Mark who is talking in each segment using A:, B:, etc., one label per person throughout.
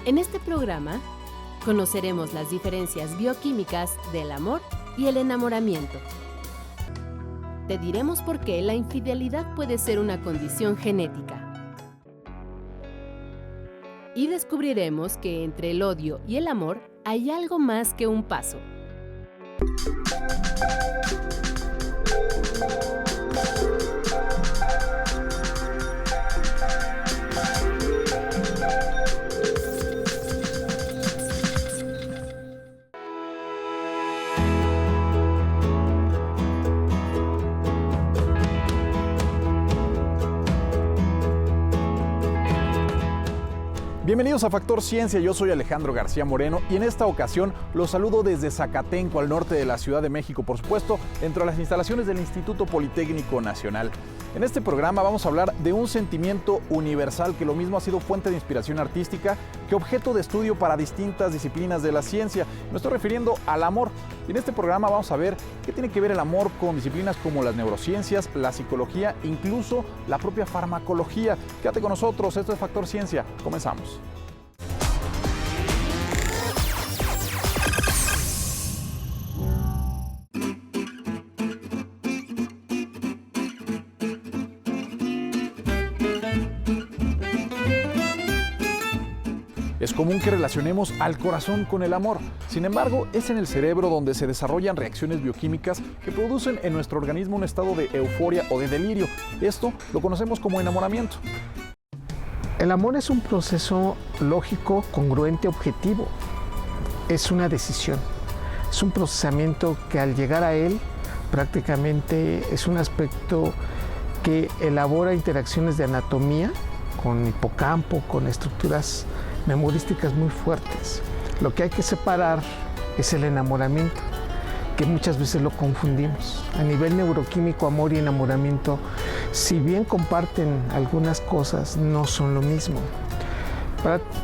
A: En este programa conoceremos las diferencias bioquímicas del amor y el enamoramiento. Te diremos por qué la infidelidad puede ser una condición genética. Y descubriremos que entre el odio y el amor hay algo más que un paso.
B: Bienvenidos a Factor Ciencia, yo soy Alejandro García Moreno y en esta ocasión los saludo desde Zacatenco, al norte de la Ciudad de México, por supuesto, dentro de las instalaciones del Instituto Politécnico Nacional. En este programa vamos a hablar de un sentimiento universal que lo mismo ha sido fuente de inspiración artística que objeto de estudio para distintas disciplinas de la ciencia. Me estoy refiriendo al amor. Y en este programa vamos a ver qué tiene que ver el amor con disciplinas como las neurociencias, la psicología, incluso la propia farmacología. Quédate con nosotros, esto es Factor Ciencia. Comenzamos. Es común que relacionemos al corazón con el amor. Sin embargo, es en el cerebro donde se desarrollan reacciones bioquímicas que producen en nuestro organismo un estado de euforia o de delirio. Esto lo conocemos como enamoramiento.
C: El amor es un proceso lógico, congruente, objetivo. Es una decisión. Es un procesamiento que al llegar a él prácticamente es un aspecto que elabora interacciones de anatomía con hipocampo, con estructuras memorísticas muy fuertes. Lo que hay que separar es el enamoramiento, que muchas veces lo confundimos. A nivel neuroquímico, amor y enamoramiento, si bien comparten algunas cosas, no son lo mismo.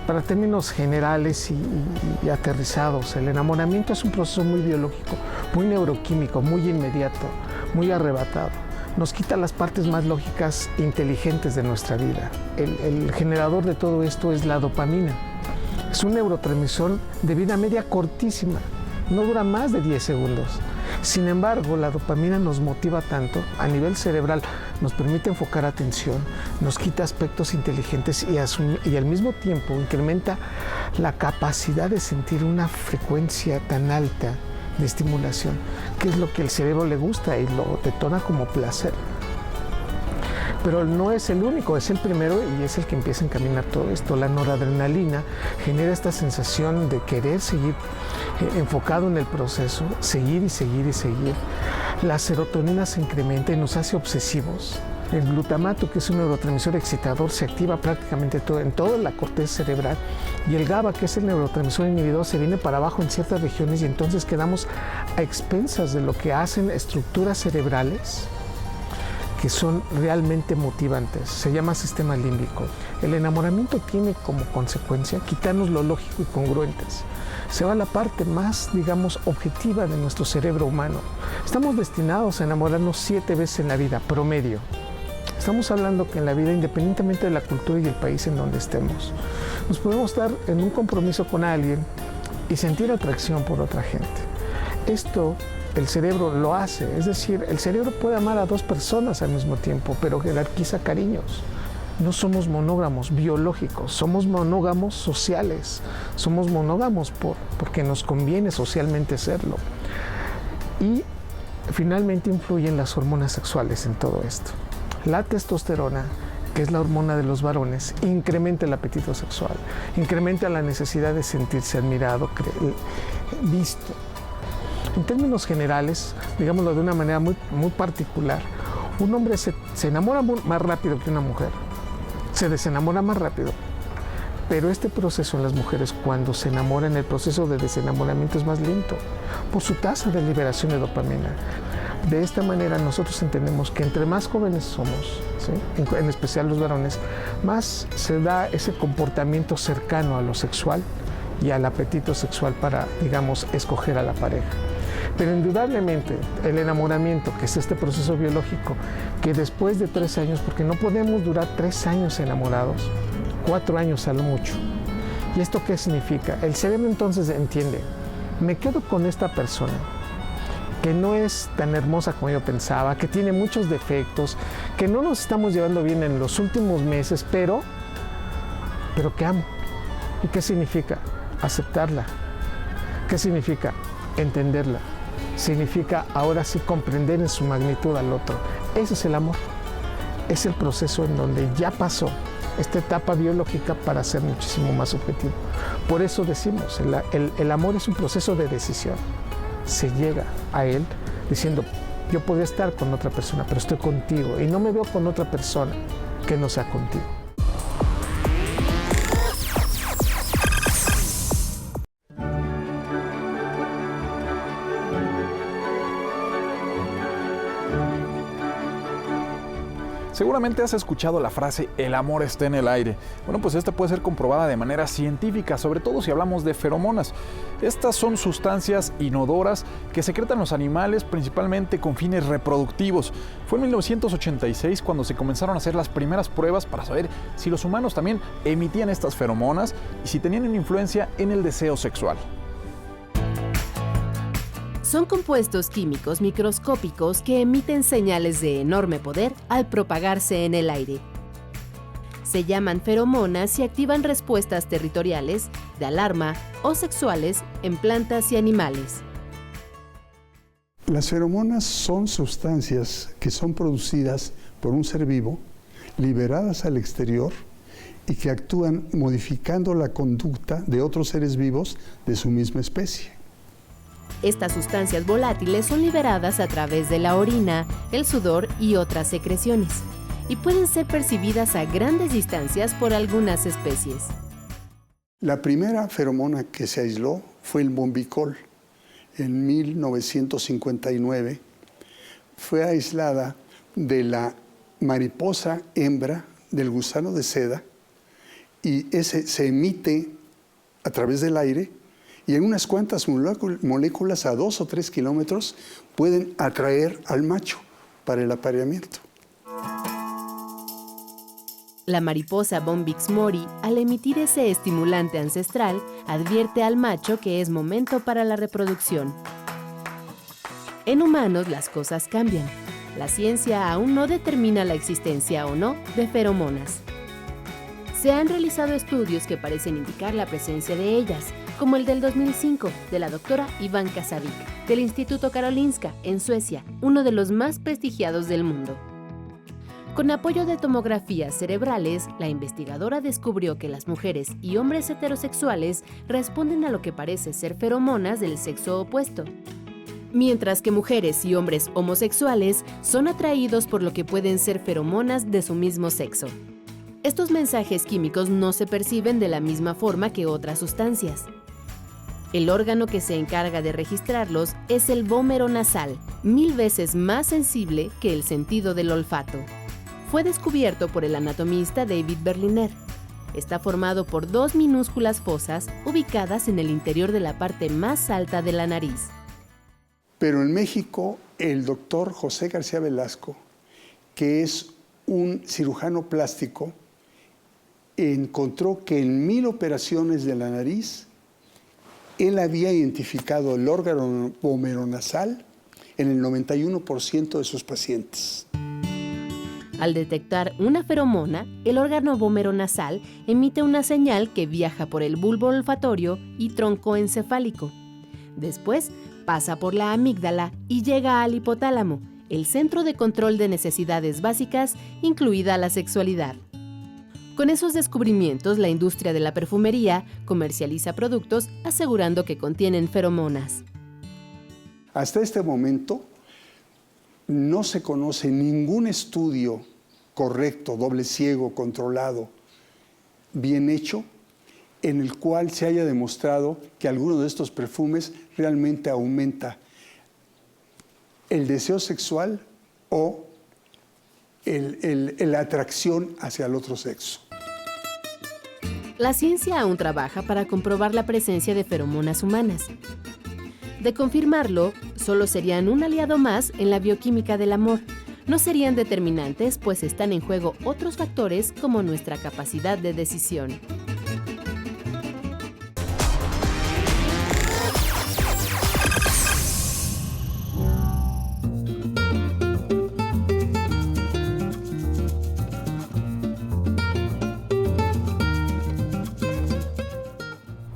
C: Para términos generales y aterrizados, el enamoramiento es un proceso muy biológico, muy neuroquímico, muy inmediato, muy arrebatado. Nos quita las partes más lógicas e inteligentes de nuestra vida. El generador de todo esto es la dopamina. Es un neurotransmisor de vida media cortísima, no dura más de 10 segundos. Sin embargo, la dopamina nos motiva tanto, a nivel cerebral nos permite enfocar atención, nos quita aspectos inteligentes y al mismo tiempo incrementa la capacidad de sentir una frecuencia tan alta de estimulación, que es lo que el cerebro le gusta y lo detona como placer. Pero no es el único, es el primero y es el que empieza a encaminar todo esto. La noradrenalina genera esta sensación de querer seguir enfocado en el proceso, seguir y seguir y seguir. La serotonina se incrementa y nos hace obsesivos. El glutamato, que es un neurotransmisor excitador, se activa prácticamente en toda la corteza cerebral, y el GABA, que es el neurotransmisor inhibidor, se viene para abajo en ciertas regiones y entonces quedamos a expensas de lo que hacen estructuras cerebrales que son realmente motivantes. Se llama sistema límbico. El enamoramiento tiene como consecuencia quitarnos lo lógico y congruentes. Se va a la parte más, digamos, objetiva de nuestro cerebro humano. Estamos destinados a enamorarnos 7 veces en la vida, promedio. Estamos hablando que en la vida, independientemente de la cultura y el país en donde estemos, nos podemos estar en un compromiso con alguien y sentir atracción por otra gente. Esto el cerebro lo hace, es decir, el cerebro puede amar a 2 personas al mismo tiempo, pero jerarquiza cariños. No somos monógamos biológicos, somos monógamos sociales, somos monógamos porque nos conviene socialmente serlo. Y finalmente influyen las hormonas sexuales en todo esto. La testosterona, que es la hormona de los varones, incrementa el apetito sexual, incrementa la necesidad de sentirse admirado, visto. En términos generales, digámoslo de una manera muy particular, un hombre se enamora más rápido que una mujer, se desenamora más rápido, pero este proceso en las mujeres, cuando se enamoran, el proceso de desenamoramiento es más lento por su tasa de liberación de dopamina. De esta manera nosotros entendemos que entre más jóvenes somos, ¿sí?, en especial los varones, más se da ese comportamiento cercano a lo sexual y al apetito sexual para, digamos, escoger a la pareja. Pero indudablemente el enamoramiento, que es este proceso biológico, que después de 3 años, porque no podemos durar 3 años enamorados, 4 años a lo mucho, ¿Y esto qué significa? El cerebro entonces entiende, me quedo con esta persona que no es tan hermosa como yo pensaba, que tiene muchos defectos, que no nos estamos llevando bien en los últimos meses, pero que amo. ¿Y qué significa? Aceptarla. ¿Qué significa? Entenderla. Significa ahora sí comprender en su magnitud al otro. Ese es el amor. Es el proceso en donde ya pasó esta etapa biológica para ser muchísimo más objetivo. Por eso decimos, el amor es un proceso de decisión. Se llega a él diciendo, yo podría estar con otra persona, pero estoy contigo y no me veo con otra persona que no sea contigo.
B: Seguramente has escuchado la frase "el amor está en el aire". Bueno, pues esta puede ser comprobada de manera científica, sobre todo si hablamos de feromonas. Estas son sustancias inodoras que secretan los animales principalmente con fines reproductivos. Fue en 1986 cuando se comenzaron a hacer las primeras pruebas para saber si los humanos también emitían estas feromonas y si tenían una influencia en el deseo sexual.
A: Son compuestos químicos microscópicos que emiten señales de enorme poder al propagarse en el aire. Se llaman feromonas y activan respuestas territoriales, de alarma o sexuales en plantas y animales.
D: Las feromonas son sustancias que son producidas por un ser vivo, liberadas al exterior y que actúan modificando la conducta de otros seres vivos de su misma especie.
A: Estas sustancias volátiles son liberadas a través de la orina, el sudor y otras secreciones, y pueden ser percibidas a grandes distancias por algunas especies.
D: La primera feromona que se aisló fue el bombicol. En 1959 fue aislada de la mariposa hembra del gusano de seda y ese se emite a través del aire y en unas cuantas moléculas a 2 o 3 kilómetros pueden atraer al macho para el apareamiento.
A: La mariposa Bombyx mori, al emitir ese estimulante ancestral, advierte al macho que es momento para la reproducción. En humanos las cosas cambian. La ciencia aún no determina la existencia o no de feromonas. Se han realizado estudios que parecen indicar la presencia de ellas, como el del 2005 de la doctora Ivanka Savic, del Instituto Karolinska, en Suecia, uno de los más prestigiados del mundo. Con apoyo de tomografías cerebrales, la investigadora descubrió que las mujeres y hombres heterosexuales responden a lo que parece ser feromonas del sexo opuesto, mientras que mujeres y hombres homosexuales son atraídos por lo que pueden ser feromonas de su mismo sexo. Estos mensajes químicos no se perciben de la misma forma que otras sustancias. El órgano que se encarga de registrarlos es el vómero nasal, 1000 veces más sensible que el sentido del olfato. Fue descubierto por el anatomista David Berliner. Está formado por 2 minúsculas fosas ubicadas en el interior de la parte más alta de la nariz.
D: Pero en México, el doctor José García Velasco, que es un cirujano plástico, encontró que en 1000 operaciones de la nariz, él había identificado el órgano vomeronasal en el 91% de sus pacientes.
A: Al detectar una feromona, el órgano vomeronasal emite una señal que viaja por el bulbo olfatorio y tronco encefálico. Después, pasa por la amígdala y llega al hipotálamo, el centro de control de necesidades básicas, incluida la sexualidad. Con esos descubrimientos, la industria de la perfumería comercializa productos asegurando que contienen feromonas.
D: Hasta este momento, no se conoce ningún estudio correcto, doble ciego, controlado, bien hecho, en el cual se haya demostrado que alguno de estos perfumes realmente aumenta el deseo sexual o la atracción hacia el otro sexo.
A: La ciencia aún trabaja para comprobar la presencia de feromonas humanas. De confirmarlo, solo serían un aliado más en la bioquímica del amor. No serían determinantes, pues están en juego otros factores como nuestra capacidad de decisión.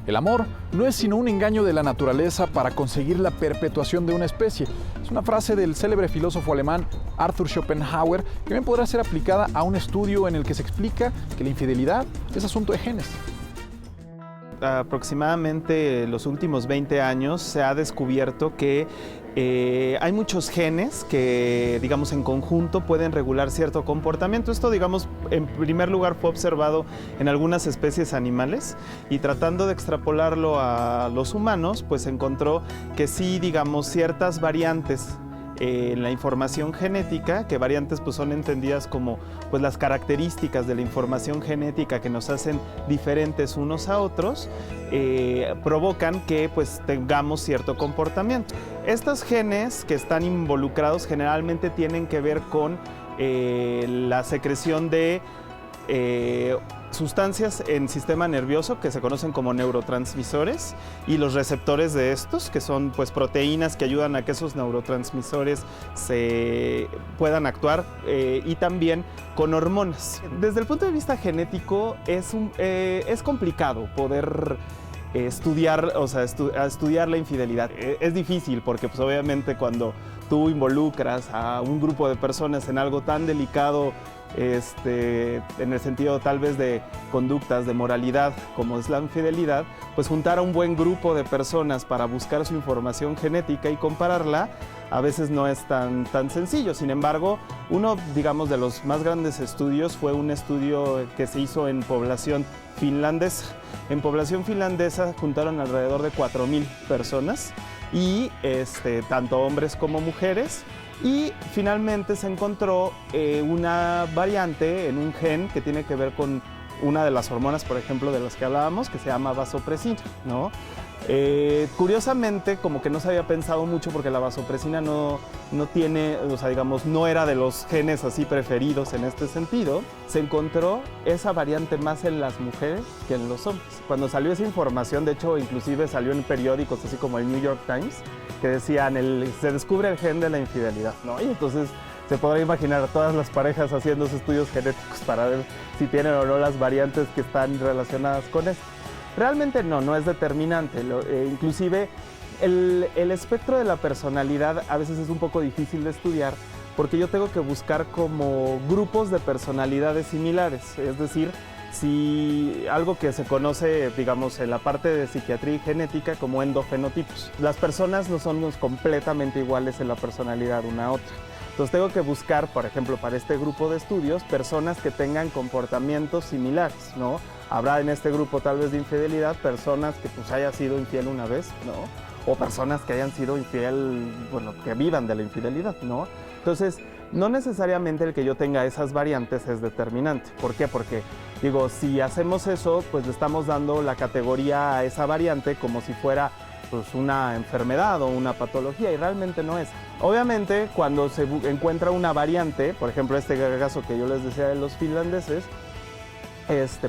B: El amor no es sino un engaño de la naturaleza para conseguir la perpetuación de una especie. Es una frase del célebre filósofo alemán Arthur Schopenhauer que bien podrá ser aplicada a un estudio en el que se explica que la infidelidad es asunto de genes.
E: Aproximadamente los últimos 20 años se ha descubierto que hay muchos genes que, digamos, en conjunto pueden regular cierto comportamiento. Esto, digamos, en primer lugar fue observado en algunas especies animales y tratando de extrapolarlo a los humanos, pues se encontró que sí, digamos, ciertas variantes en la información genética, que variantes pues son entendidas como pues las características de la información genética que nos hacen diferentes unos a otros, provocan que pues tengamos cierto comportamiento. Estos genes que están involucrados generalmente tienen que ver con la secreción de sustancias en sistema nervioso que se conocen como neurotransmisores y los receptores de estos, que son pues proteínas que ayudan a que esos neurotransmisores se puedan actuar, y también con hormonas. Desde el punto de vista genético es complicado poder estudiar la infidelidad. Es difícil porque pues obviamente cuando tú involucras a un grupo de personas en algo tan delicado, en el sentido tal vez de conductas, de moralidad, como es la infidelidad, pues juntar a un buen grupo de personas para buscar su información genética y compararla, a veces no es tan sencillo. Sin embargo, uno, digamos, de los más grandes estudios fue un estudio que se hizo en población finlandesa. En población finlandesa juntaron alrededor de 4,000 personas y tanto hombres como mujeres. Y finalmente se encontró una variante en un gen que tiene que ver con una de las hormonas, por ejemplo, de las que hablábamos, que se llama vasopresina, ¿no? Curiosamente, como que no se había pensado mucho porque la vasopresina no tiene, o sea, digamos, no era de los genes así preferidos en este sentido. Se encontró esa variante más en las mujeres que en los hombres. Cuando salió esa información, de hecho, inclusive salió en periódicos así como el New York Times, que decían, se descubre el gen de la infidelidad, ¿no? Y entonces se podrá imaginar a todas las parejas haciendo sus estudios genéticos para ver si tienen o no las variantes que están relacionadas con esto. Realmente no es determinante. Inclusive el espectro de la personalidad a veces es un poco difícil de estudiar porque yo tengo que buscar como grupos de personalidades similares. Es decir, si algo que se conoce, digamos, en la parte de psiquiatría y genética como endofenotipos. Las personas no somos completamente iguales en la personalidad una a otra. Entonces tengo que buscar, por ejemplo, para este grupo de estudios, personas que tengan comportamientos similares, ¿no? Habrá en este grupo tal vez de infidelidad personas que pues haya sido infiel una vez, ¿no? O personas que hayan sido infiel, bueno, que vivan de la infidelidad, ¿no? Entonces, no necesariamente el que yo tenga esas variantes es determinante. ¿Por qué? Porque, digo, si hacemos eso, pues le estamos dando la categoría a esa variante como si fuera pues una enfermedad o una patología, y realmente no es. Obviamente, cuando se encuentra una variante, por ejemplo, este caso que yo les decía de los finlandeses,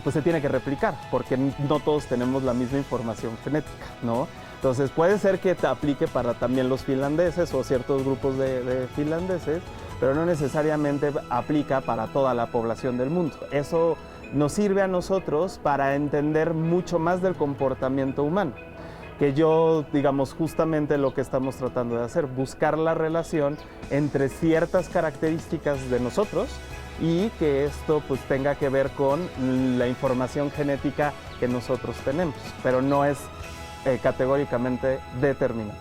E: pues se tiene que replicar, porque no todos tenemos la misma información genética, ¿no? Entonces puede ser que te aplique para también los finlandeses o ciertos grupos de finlandeses, pero no necesariamente aplica para toda la población del mundo. Eso nos sirve a nosotros para entender mucho más del comportamiento humano, que digamos, justamente lo que estamos tratando de hacer, buscar la relación entre ciertas características de nosotros y que esto pues tenga que ver con la información genética que nosotros tenemos, pero no es categóricamente determinante.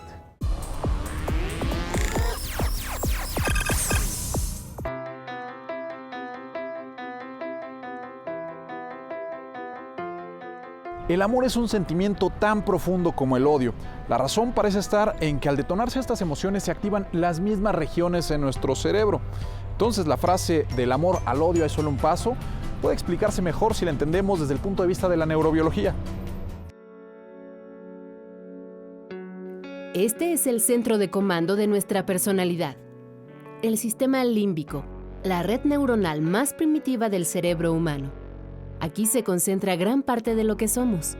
B: El amor es un sentimiento tan profundo como el odio. La razón parece estar en que al detonarse estas emociones se activan las mismas regiones en nuestro cerebro. Entonces la frase del amor al odio es solo un paso puede explicarse mejor si la entendemos desde el punto de vista de la neurobiología.
A: Este es el centro de comando de nuestra personalidad. El sistema límbico, la red neuronal más primitiva del cerebro humano. Aquí se concentra gran parte de lo que somos.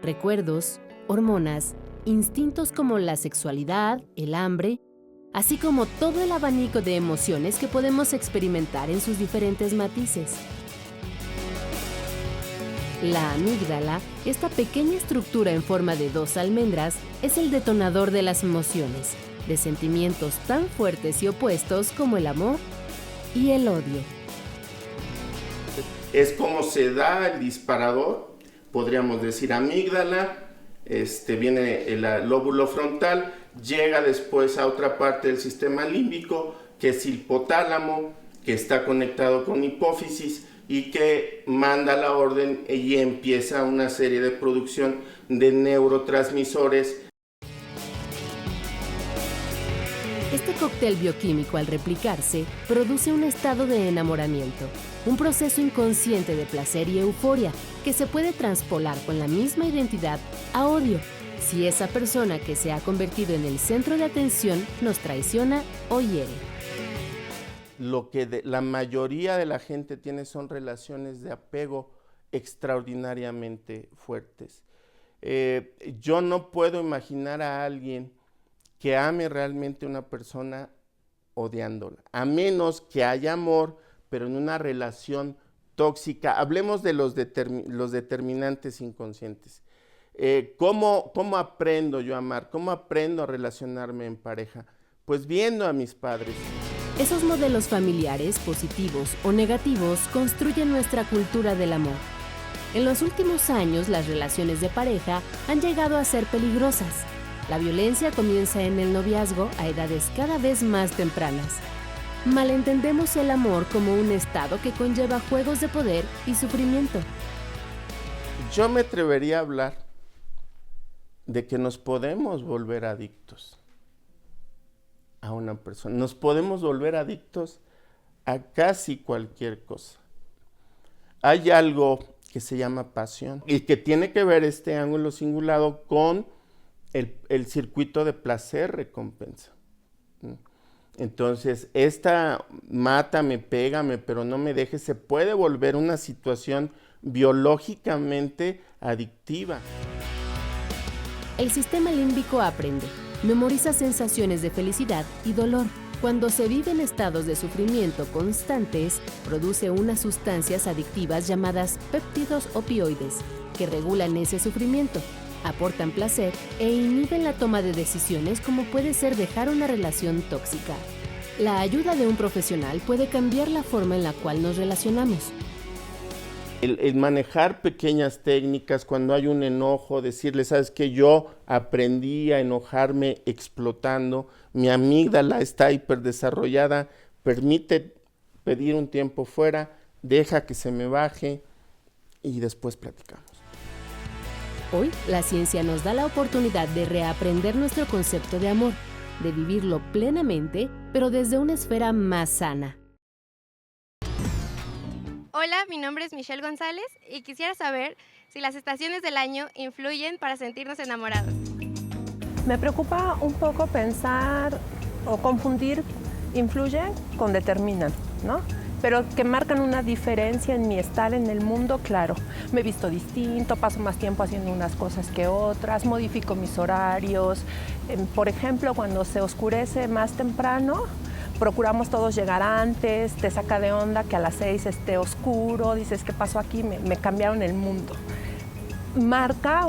A: Recuerdos, hormonas, instintos como la sexualidad, el hambre, así como todo el abanico de emociones que podemos experimentar en sus diferentes matices. La amígdala, esta pequeña estructura en forma de 2 almendras, es el detonador de las emociones, de sentimientos tan fuertes y opuestos como el amor y el odio.
F: Es como se da el disparador, podríamos decir amígdala, viene el lóbulo frontal, llega después a otra parte del sistema límbico, que es hipotálamo, que está conectado con hipófisis y que manda la orden y empieza una serie de producción de neurotransmisores.
A: Este cóctel bioquímico, al replicarse, produce un estado de enamoramiento, un proceso inconsciente de placer y euforia que se puede traspolar con la misma identidad a odio, si esa persona que se ha convertido en el centro de atención nos traiciona o hiere.
F: Lo que la mayoría de la gente tiene son relaciones de apego extraordinariamente fuertes. Yo no puedo imaginar a alguien que ame realmente a una persona odiándola, a menos que haya amor, pero en una relación tóxica. Hablemos de los determinantes inconscientes. ¿Cómo aprendo yo a amar? ¿Cómo aprendo a relacionarme en pareja? Pues viendo a mis padres.
A: Esos modelos familiares, positivos o negativos, construyen nuestra cultura del amor. En los últimos años, las relaciones de pareja han llegado a ser peligrosas. La violencia comienza en el noviazgo a edades cada vez más tempranas. Malentendemos el amor como un estado que conlleva juegos de poder y sufrimiento.
F: Yo me atrevería a hablar de que nos podemos volver adictos a una persona. Nos podemos volver adictos a casi cualquier cosa. Hay algo que se llama pasión y que tiene que ver este ángulo cingulado con el circuito de placer-recompensa. Entonces, esta mátame, pégame, pero no me dejes, se puede volver una situación biológicamente adictiva.
A: El sistema límbico aprende, memoriza sensaciones de felicidad y dolor. Cuando se vive en estados de sufrimiento constantes, produce unas sustancias adictivas llamadas péptidos opioides, que regulan ese sufrimiento, aportan placer e inhiben la toma de decisiones como puede ser dejar una relación tóxica. La ayuda de un profesional puede cambiar la forma en la cual nos relacionamos.
F: El manejar pequeñas técnicas cuando hay un enojo, decirle, ¿sabes qué? Yo aprendí a enojarme explotando, mi amígdala está hiperdesarrollada, permite pedir un tiempo fuera, deja que se me baje y después platicamos.
A: Hoy, la ciencia nos da la oportunidad de reaprender nuestro concepto de amor, de vivirlo plenamente, pero desde una esfera más sana.
G: Hola, mi nombre es Michelle González y quisiera saber si las estaciones del año influyen para sentirnos enamorados.
H: Me preocupa un poco pensar o confundir influyen con determinan, ¿no? Pero que marcan una diferencia en mi estar en el mundo, claro. Me he visto distinto, paso más tiempo haciendo unas cosas que otras, modifico mis horarios. Por ejemplo, cuando se oscurece más temprano, procuramos todos llegar antes, te saca de onda que a las 6 esté oscuro, dices, ¿qué pasó aquí? Me cambiaron el mundo. Marca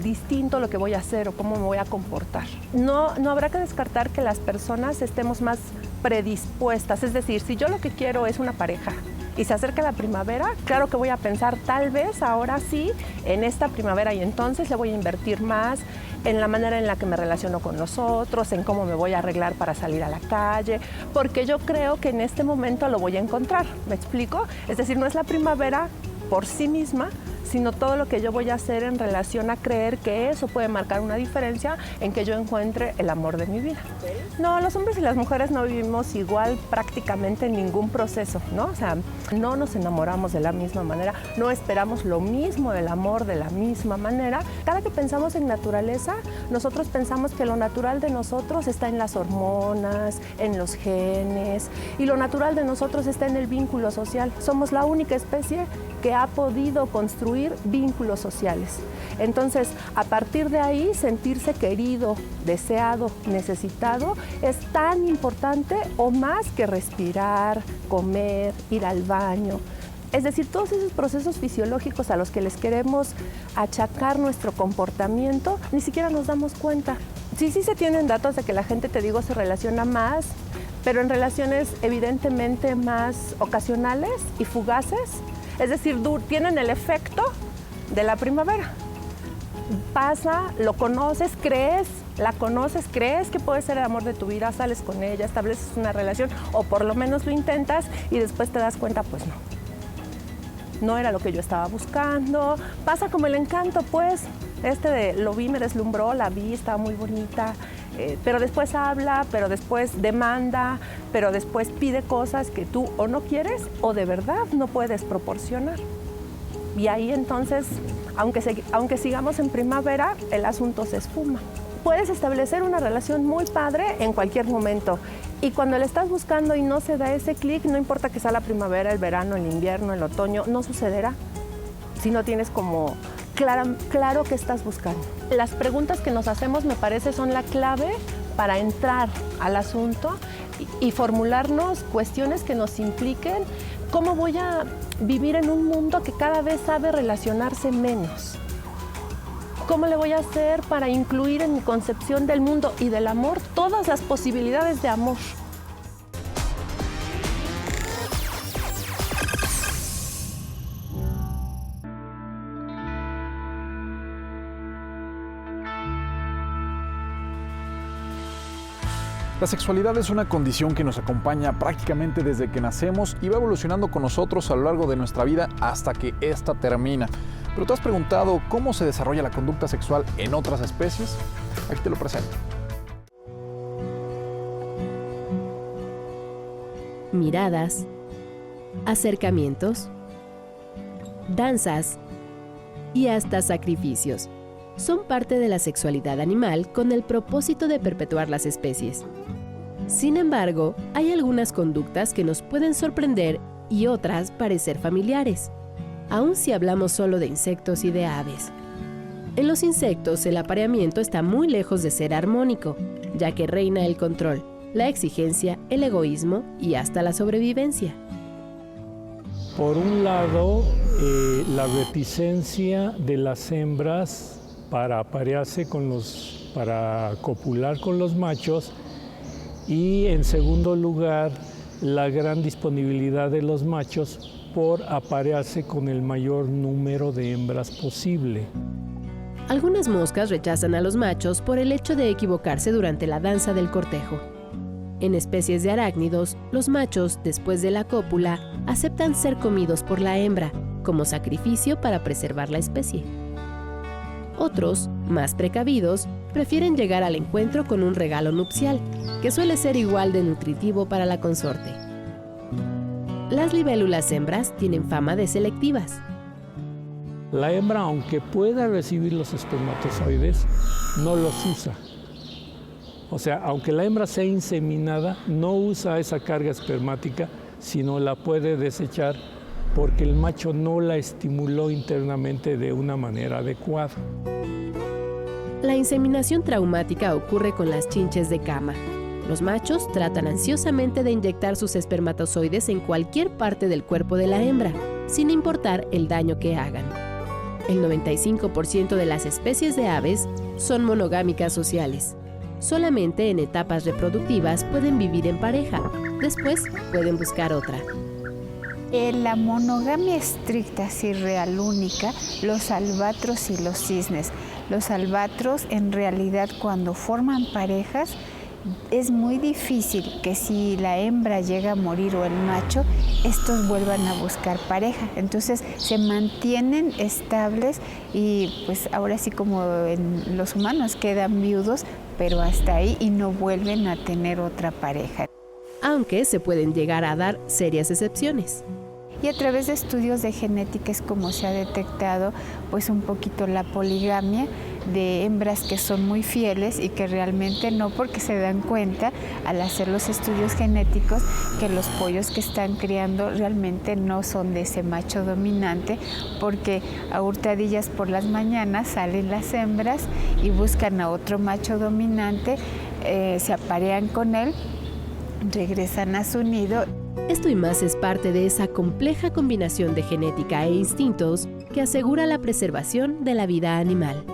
H: distinto lo que voy a hacer o cómo me voy a comportar. No habrá que descartar que las personas estemos más predispuestas, es decir, si yo lo que quiero es una pareja y se acerca la primavera, claro que voy a pensar tal vez ahora sí en esta primavera y entonces le voy a invertir más en la manera en la que me relaciono con los otros, en cómo me voy a arreglar para salir a la calle, porque yo creo que en este momento lo voy a encontrar, ¿me explico? Es decir, no es la primavera por sí misma, sino todo lo que yo voy a hacer en relación a creer que eso puede marcar una diferencia en que yo encuentre el amor de mi vida. No, los hombres y las mujeres no vivimos igual prácticamente en ningún proceso, ¿no? O sea, no nos enamoramos de la misma manera, no esperamos lo mismo del amor de la misma manera. Cada que pensamos en naturaleza, nosotros pensamos que lo natural de nosotros está en las hormonas, en los genes, y lo natural de nosotros está en el vínculo social. Somos la única especie que ha podido construir vínculos sociales. Entonces, a partir de ahí, sentirse querido, deseado, necesitado, es tan importante o más que respirar, comer, ir al baño. Es decir, todos esos procesos fisiológicos a los que les queremos achacar nuestro comportamiento, ni siquiera nos damos cuenta. Sí se tienen datos de que la gente, te digo, se relaciona más, pero en relaciones evidentemente más ocasionales y fugaces. Es decir, tienen el efecto de la primavera. Pasa, lo conoces, la conoces, crees que puede ser el amor de tu vida, sales con ella, estableces una relación, o por lo menos lo intentas y después te das cuenta, pues no era lo que yo estaba buscando. Pasa como el encanto, pues, lo vi, me deslumbró, la vi, estaba muy bonita, pero después habla, pero después demanda, pero después pide cosas que tú o no quieres o de verdad no puedes proporcionar. Y ahí entonces, aunque sigamos en primavera, el asunto se esfuma. Puedes establecer una relación muy padre en cualquier momento. Y cuando le estás buscando y no se da ese clic, no importa que sea la primavera, el verano, el invierno, el otoño, no sucederá si no tienes como claro qué estás buscando. Las preguntas que nos hacemos, me parece, son la clave para entrar al asunto y formularnos cuestiones que nos impliquen cómo voy a vivir en un mundo que cada vez sabe relacionarse menos. ¿Cómo le voy a hacer para incluir en mi concepción del mundo y del amor todas las posibilidades de amor?
B: La sexualidad es una condición que nos acompaña prácticamente desde que nacemos y va evolucionando con nosotros a lo largo de nuestra vida hasta que ésta termina. ¿Pero te has preguntado cómo se desarrolla la conducta sexual en otras especies? Aquí te lo presento.
A: Miradas, acercamientos, danzas y hasta sacrificios son parte de la sexualidad animal con el propósito de perpetuar las especies. Sin embargo, hay algunas conductas que nos pueden sorprender y otras parecer familiares, aun si hablamos solo de insectos y de aves. En los insectos, el apareamiento está muy lejos de ser armónico, ya que reina el control, la exigencia, el egoísmo y hasta la sobrevivencia.
I: Por un lado, la reticencia de las hembras para aparearse para copular con los machos, y en segundo lugar, la gran disponibilidad de los machos por aparearse con el mayor número de hembras posible.
A: Algunas moscas rechazan a los machos por el hecho de equivocarse durante la danza del cortejo. En especies de arácnidos, los machos, después de la cópula, aceptan ser comidos por la hembra, como sacrificio para preservar la especie. Otros, más precavidos, prefieren llegar al encuentro con un regalo nupcial, que suele ser igual de nutritivo para la consorte. Las libélulas hembras tienen fama de selectivas.
I: La hembra, aunque pueda recibir los espermatozoides, no los usa. O sea, aunque la hembra sea inseminada, no usa esa carga espermática, sino la puede desechar porque el macho no la estimuló internamente de una manera adecuada.
A: La inseminación traumática ocurre con las chinches de cama. Los machos tratan ansiosamente de inyectar sus espermatozoides en cualquier parte del cuerpo de la hembra, sin importar el daño que hagan. El 95% de las especies de aves son monogámicas sociales. Solamente en etapas reproductivas pueden vivir en pareja, después pueden buscar otra.
J: La monogamia estricta, sí, real, única, los albatros y los cisnes. Los albatros, en realidad, cuando forman parejas, es muy difícil que si la hembra llega a morir o el macho, estos vuelvan a buscar pareja. Entonces se mantienen estables y pues ahora sí, como en los humanos, quedan viudos, pero hasta ahí, y no vuelven a tener otra pareja.
A: Aunque se pueden llegar a dar serias excepciones.
J: Y a través de estudios de genética es como se ha detectado pues un poquito la poligamia de hembras que son muy fieles y que realmente no, porque se dan cuenta al hacer los estudios genéticos que los pollos que están criando realmente no son de ese macho dominante, porque a hurtadillas por las mañanas salen las hembras y buscan a otro macho dominante, se aparean con él, regresan a su nido.
A: Esto y más es parte de esa compleja combinación de genética e instintos que asegura la preservación de la vida animal.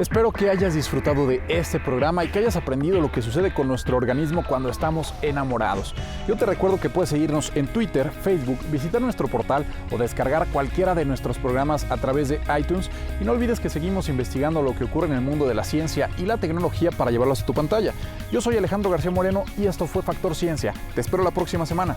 B: Espero que hayas disfrutado de este programa y que hayas aprendido lo que sucede con nuestro organismo cuando estamos enamorados. Yo te recuerdo que puedes seguirnos en Twitter, Facebook, visitar nuestro portal o descargar cualquiera de nuestros programas a través de iTunes. Y no olvides que seguimos investigando lo que ocurre en el mundo de la ciencia y la tecnología para llevarlos a tu pantalla. Yo soy Alejandro García Moreno y esto fue Factor Ciencia. Te espero la próxima semana.